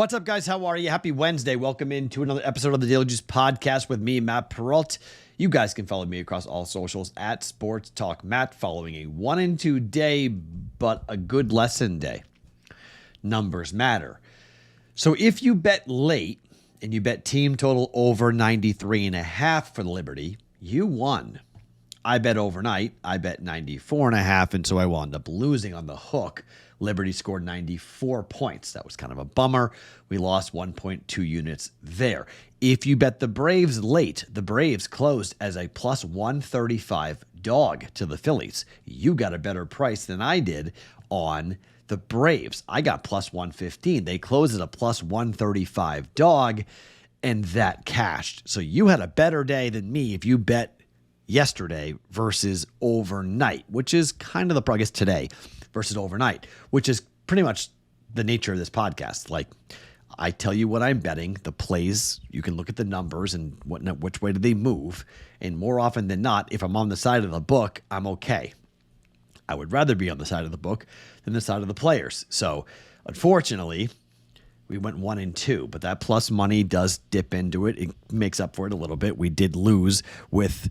What's up, guys? How are you? Happy Wednesday. Welcome into another episode of the Daily Juice Podcast with me, Matt Perrault. You guys can follow me across all socials at Sports Talk Matt, following a 1-2 day, but a good lesson day. Numbers matter. So if you bet late and you bet team total over 93.5 for the Liberty, you won. I bet overnight. I bet 94.5, and so I wound up losing on the hook. Liberty scored 94 points. That was kind of a bummer. We lost 1.2 units there. If you bet the Braves late, the Braves closed as a plus 135 dog to the Phillies. You got a better price than I did on the Braves. I got plus 115. They closed at a plus 135 dog, and that cashed. So you had a better day than me if you bet yesterday versus overnight, which is kind of the progress today versus overnight, which is pretty much the nature of this podcast. Like, I tell you what I'm betting, the plays, you can look at the numbers and which way do they move. And more often than not, if I'm on the side of the book, I'm okay. I would rather be on the side of the book than the side of the players. So unfortunately, we went 1-2, but that plus money does dip into it. It makes up for it a little bit. We did lose with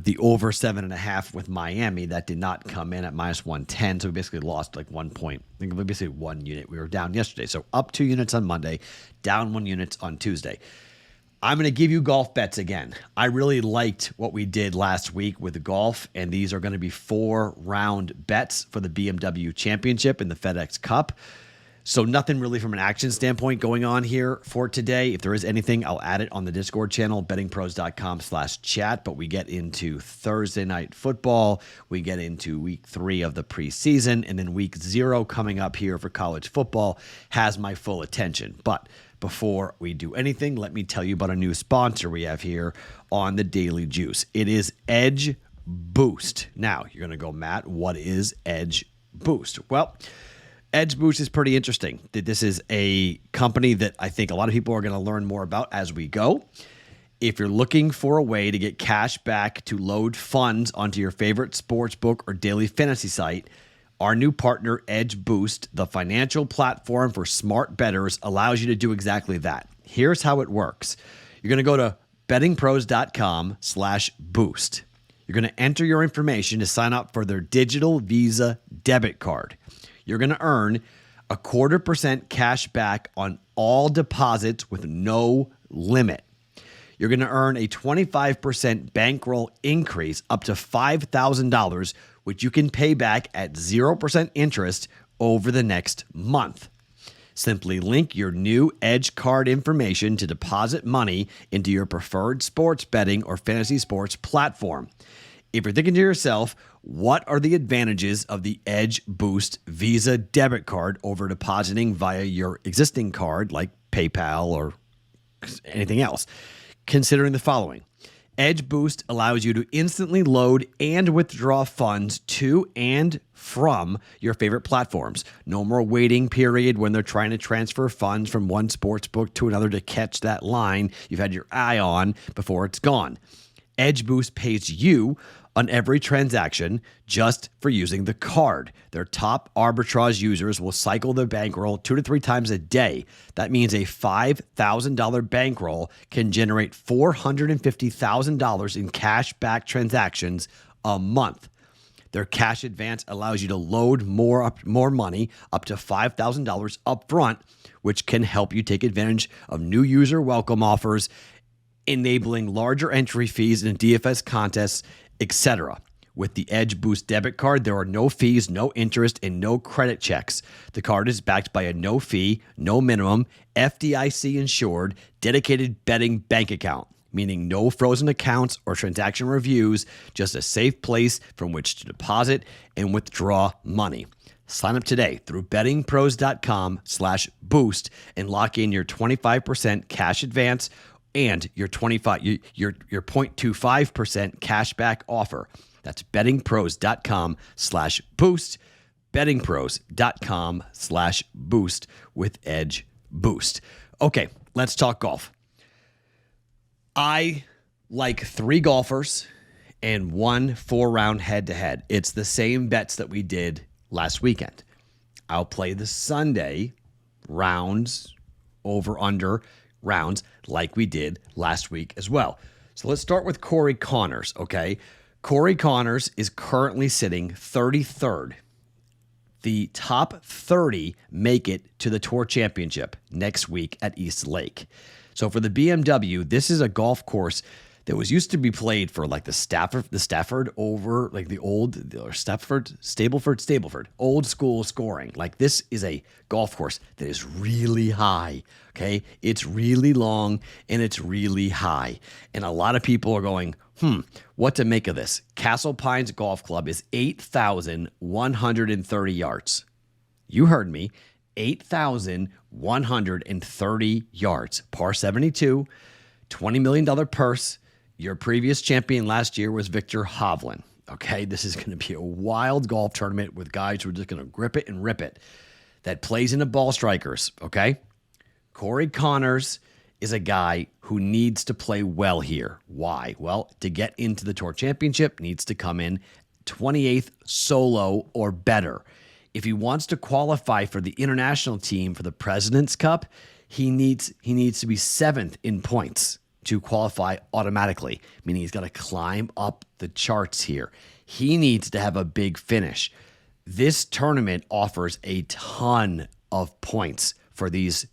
the over 7.5 with Miami. That did not come in at minus 110. So we basically lost like 1 point. I think basically 1 unit. We were down yesterday. So up 2 units on Monday, down 1 unit on Tuesday. I'm going to give you golf bets again. I really liked what we did last week with the golf, and these are going to be 4-round bets for the BMW Championship and the FedEx Cup. So nothing really from an action standpoint going on here for today. If there is anything, I'll add it on the Discord channel, bettingpros.com/chat. But we get into Thursday night football. We get into week 3 of the preseason. And then week 0 coming up here for college football has my full attention. But before we do anything, let me tell you about a new sponsor we have here on the Daily Juice. It is Edge Boost. Now, you're going to go, Matt, what is Edge Boost? Well, Edge Boost is pretty interesting. This is a company that I think a lot of people are going to learn more about as we go. If you're looking for a way to get cash back to load funds onto your favorite sports book or daily fantasy site, our new partner, Edge Boost, the financial platform for smart bettors, allows you to do exactly that. Here's how it works. You're going to go to bettingpros.com/boost. You're going to enter your information to sign up for their digital Visa debit card. You're going to earn 0.25% cash back on all deposits with no limit. You're going to earn a 25% bankroll increase up to $5,000, which you can pay back at 0% interest over the next month. Simply link your new Edge card information to deposit money into your preferred sports betting or fantasy sports platform. If you're thinking to yourself, what are the advantages of the Edge Boost Visa debit card over depositing via your existing card like PayPal or anything else? Considering the following. Edge Boost allows you to instantly load and withdraw funds to and from your favorite platforms. No more waiting period when they're trying to transfer funds from one sports book to another to catch that line you've had your eye on before it's gone. Edge Boost pays you on every transaction just for using the card. Their top arbitrage users will cycle their bankroll 2 to 3 times a day. That means a $5,000 bankroll can generate $450,000 in cash back transactions a month. Their cash advance allows you to load more money, up to $5,000 up front, which can help you take advantage of new user welcome offers, enabling larger entry fees in DFS contests, etc. With the Edge Boost debit card, there are no fees, no interest, and no credit checks. The card is backed by a no fee, no minimum, FDIC insured, dedicated betting bank account, meaning no frozen accounts or transaction reviews, just a safe place from which to deposit and withdraw money. Sign up today through bettingpros.com/boost and lock in your 25% cash advance and your 0.25% cash back offer. That's bettingpros.com/boost, bettingpros.com/boost with Edge Boost. Okay, let's talk golf. I like 3 golfers and 1 4-round head-to-head. It's the same bets that we did last weekend. I'll play the Sunday rounds, over under rounds, like we did last week as well. So let's start with Corey Connors, okay? Corey Connors is currently sitting 33rd. The top 30 make it to the Tour Championship next week at East Lake. So for the BMW, this is a golf course that was used to be played for like the Stafford over, like the old, or Stableford, old school scoring. Like this is a golf course that is really high, okay? It's really long and it's really high. And a lot of people are going, what to make of this? Castle Pines Golf Club is 8,130 yards. You heard me, 8,130 yards. Par 72, $20 million purse. Your previous champion last year was Victor Hovland. Okay, this is going to be a wild golf tournament with guys who are just going to grip it and rip it. That plays into ball strikers, okay? Corey Connors is a guy who needs to play well here. Why? Well, to get into the Tour Championship, needs to come in 28th solo or better. If he wants to qualify for the international team for the President's Cup, he needs to be 7th in points to qualify automatically, meaning he's got to climb up the charts here. He needs to have a big finish. This tournament offers a ton of points for these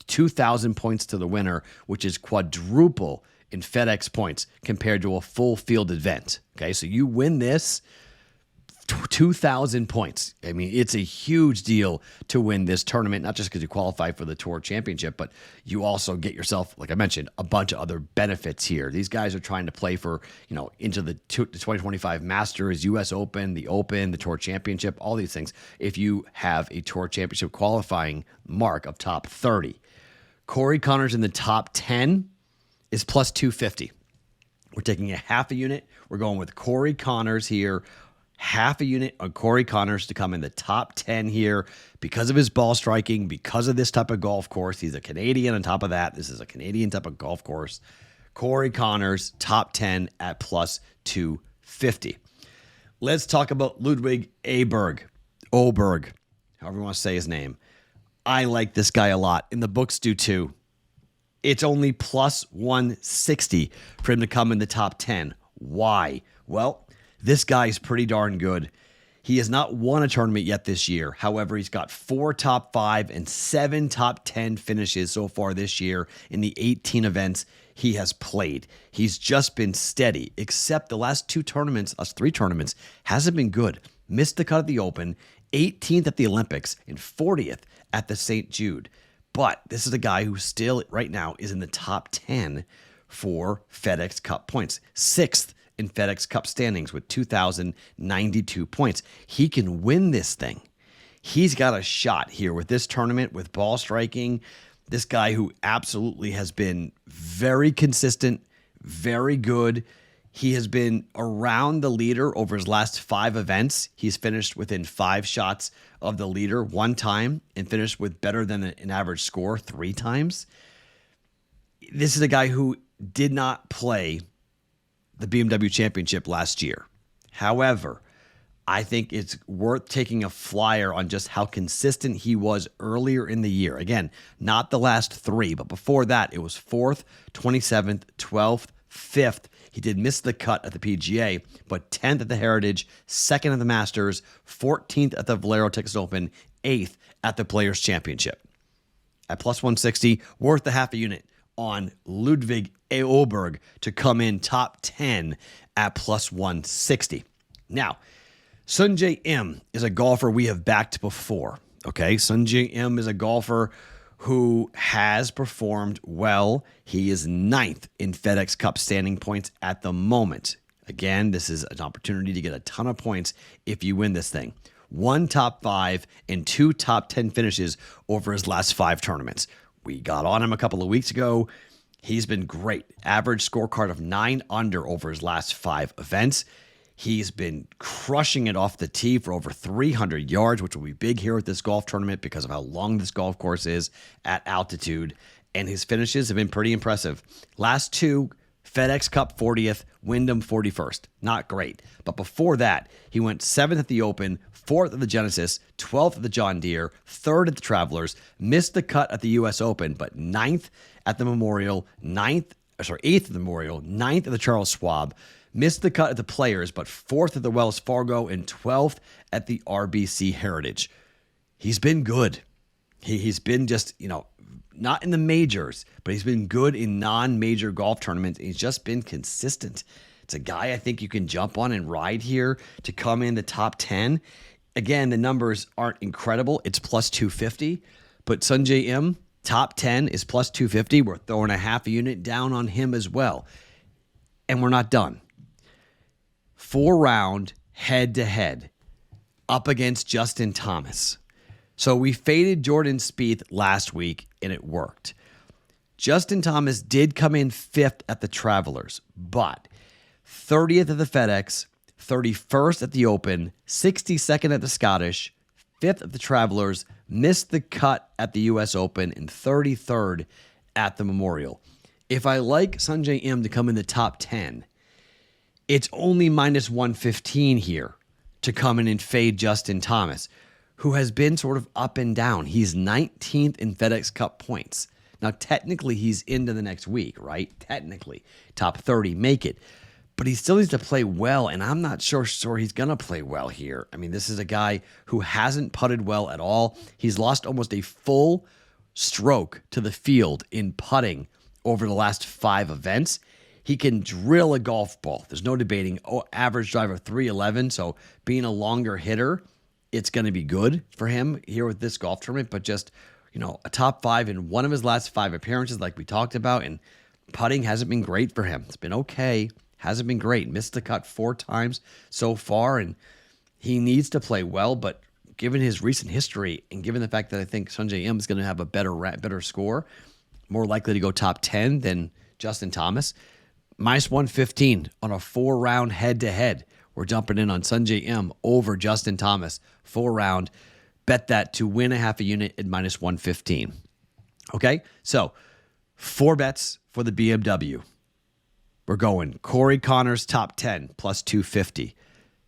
2,000 points to the winner, which is quadruple in FedEx points compared to a full field event. Okay, so you win this, 2,000 points. I mean, it's a huge deal to win this tournament, not just because you qualify for the Tour Championship, but you also get yourself, like I mentioned, a bunch of other benefits here. These guys are trying to play for, into the 2025 Masters, U.S. Open, the Tour Championship, all these things. If you have a Tour Championship qualifying mark of top 30, Corey Connors in the top 10 is plus 250. We're taking a half a unit. We're going with Corey Connors here. Half a unit on Corey Connors to come in the top 10 here because of his ball striking, because of this type of golf course. He's a Canadian on top of that. This is a Canadian type of golf course. Corey Connors, top 10 at plus 250. Let's talk about Ludwig Oberg, however you want to say his name. I like this guy a lot, and the books do too. It's only plus 160 for him to come in the top 10. Why? Well, this guy is pretty darn good. He has not won a tournament yet this year. However, he's got 4 top 5 and 7 top 10 finishes so far this year in the 18 events he has played. He's just been steady, except the last 3 tournaments, hasn't been good. Missed the cut at the Open, 18th at the Olympics, and 40th at the St. Jude. But this is a guy who still right now is in the top 10 for FedEx Cup points. 6th in FedEx Cup standings with 2,092 points. He can win this thing. He's got a shot here with this tournament, with ball striking. This guy who absolutely has been very consistent, very good. He has been around the leader over his last 5 events. He's finished within 5 shots of the leader 1 time and finished with better than an average score 3 times. This is a guy who did not play the BMW Championship last year. However, I think it's worth taking a flyer on just how consistent he was earlier in the year. Again, not the last 3, but before that, it was 4th, 27th, 12th, 5th. He did miss the cut at the PGA, but 10th at the Heritage, 2nd at the Masters, 14th at the Valero Texas Open, 8th at the Players Championship. At plus 160, worth the half a unit on Ludwig Oberg to come in top 10 at plus 160. Now, Sungjae Im is a golfer we have backed before. Okay, Sungjae Im is a golfer who has performed well. He is 9th in FedEx Cup standing points at the moment. Again, this is an opportunity to get a ton of points if you win this thing. 1 top 5 and 2 top 10 finishes over his last 5 tournaments. We got on him a couple of weeks ago. He's been great. Average scorecard of 9 under over his last 5 events. He's been crushing it off the tee for over 300 yards, which will be big here at this golf tournament because of how long this golf course is at altitude. And his finishes have been pretty impressive. Last 2 FedEx Cup 40th, Wyndham 41st. Not great. But before that, he went 7th at the Open, 4th at the Genesis, 12th at the John Deere, 3rd at the Travelers, missed the cut at the U.S. Open, but 9th at the Memorial, 8th at the Memorial, 9th at the Charles Schwab, missed the cut at the Players, but 4th at the Wells Fargo, and 12th at the RBC Heritage. He's been good. He's been just, not in the majors, but he's been good in non-major golf tournaments. He's just been consistent. It's a guy I think you can jump on and ride here to come in the top 10. Again, the numbers aren't incredible. It's plus 250, but Sungjae Im, top 10 is plus 250. We're throwing a half a unit down on him as well. And we're not done. 4-round head-to-head up against Justin Thomas. So we faded Jordan Spieth last week, and it worked. Justin Thomas did come in 5th at the Travelers, but 30th at the FedEx, 31st at the Open, 62nd at the Scottish, 5th at the Travelers, missed the cut at the U.S. Open, and 33rd at the Memorial. If I like Sungjae Im to come in the top 10, it's only minus 115 here to come in and fade Justin Thomas, who has been sort of up and down. He's 19th in FedEx Cup points. Now, technically, he's into the next week, right? Technically, top 30, make it. But he still needs to play well, and I'm not sure he's going to play well here. I mean, this is a guy who hasn't putted well at all. He's lost almost a full stroke to the field in putting over the last 5 events. He can drill a golf ball. There's no debating. Average drive of 311, so being a longer hitter, it's going to be good for him here with this golf tournament, but just, a top 5 in one of his last 5 appearances like we talked about, and putting hasn't been great for him. It's been okay. Hasn't been great. Missed the cut 4 times so far, and he needs to play well, but given his recent history and given the fact that I think Sungjae Im is going to have a better score, more likely to go top 10 than Justin Thomas, minus 115 on a 4-round head-to-head. We're jumping in on Sungjae Im over Justin Thomas, 4-round. Bet that to win a half a unit at minus 115. Okay, so 4 bets for the BMW. We're going Corey Connors, top 10, plus 250.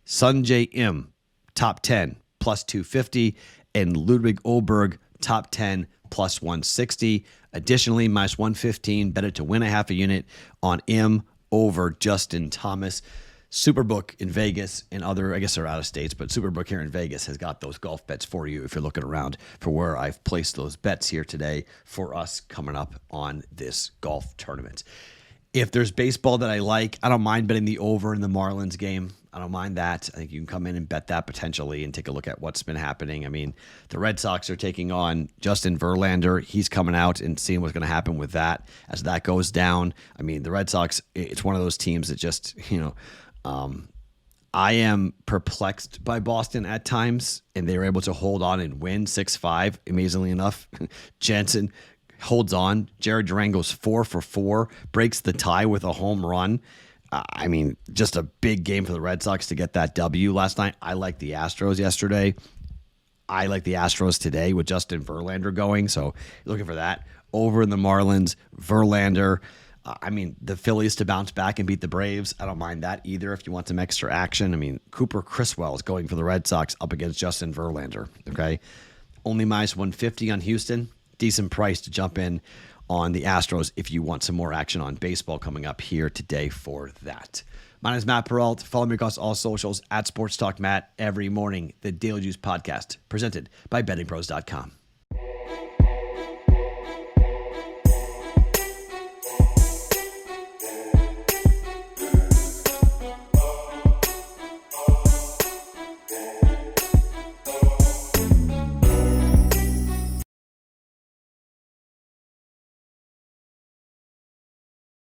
Sungjae Im, top 10, plus 250. And Ludwig Ohlberg, top 10, plus 160. Additionally, minus 115, bet it to win a half a unit on Im over Justin Thomas. Superbook in Vegas and other, I guess they're out of states, but Superbook here in Vegas has got those golf bets for you if you're looking around for where I've placed those bets here today for us coming up on this golf tournament. If there's baseball that I like, I don't mind betting the over in the Marlins game. I don't mind that. I think you can come in and bet that potentially and take a look at what's been happening. I mean, the Red Sox are taking on Justin Verlander. He's coming out and seeing what's going to happen with that as that goes down. I mean, the Red Sox, it's one of those teams that just, I am perplexed by Boston at times, and they were able to hold on and win 6-5, amazingly enough. Jansen holds on. Jared Durango's 4 for 4, breaks the tie with a home run. I mean, just a big game for the Red Sox to get that W last night. I like the Astros yesterday. I like the Astros today with Justin Verlander going, so looking for that. Over in the Marlins, Verlander. The Phillies to bounce back and beat the Braves. I don't mind that either if you want some extra action. I mean, Cooper Criswell is going for the Red Sox up against Justin Verlander, okay? Only minus 150 on Houston. Decent price to jump in on the Astros if you want some more action on baseball coming up here today for that. My name is Matt Perrault. Follow me across all socials at Sports Talk Matt every morning. The Daily Juice Podcast presented by BettingPros.com.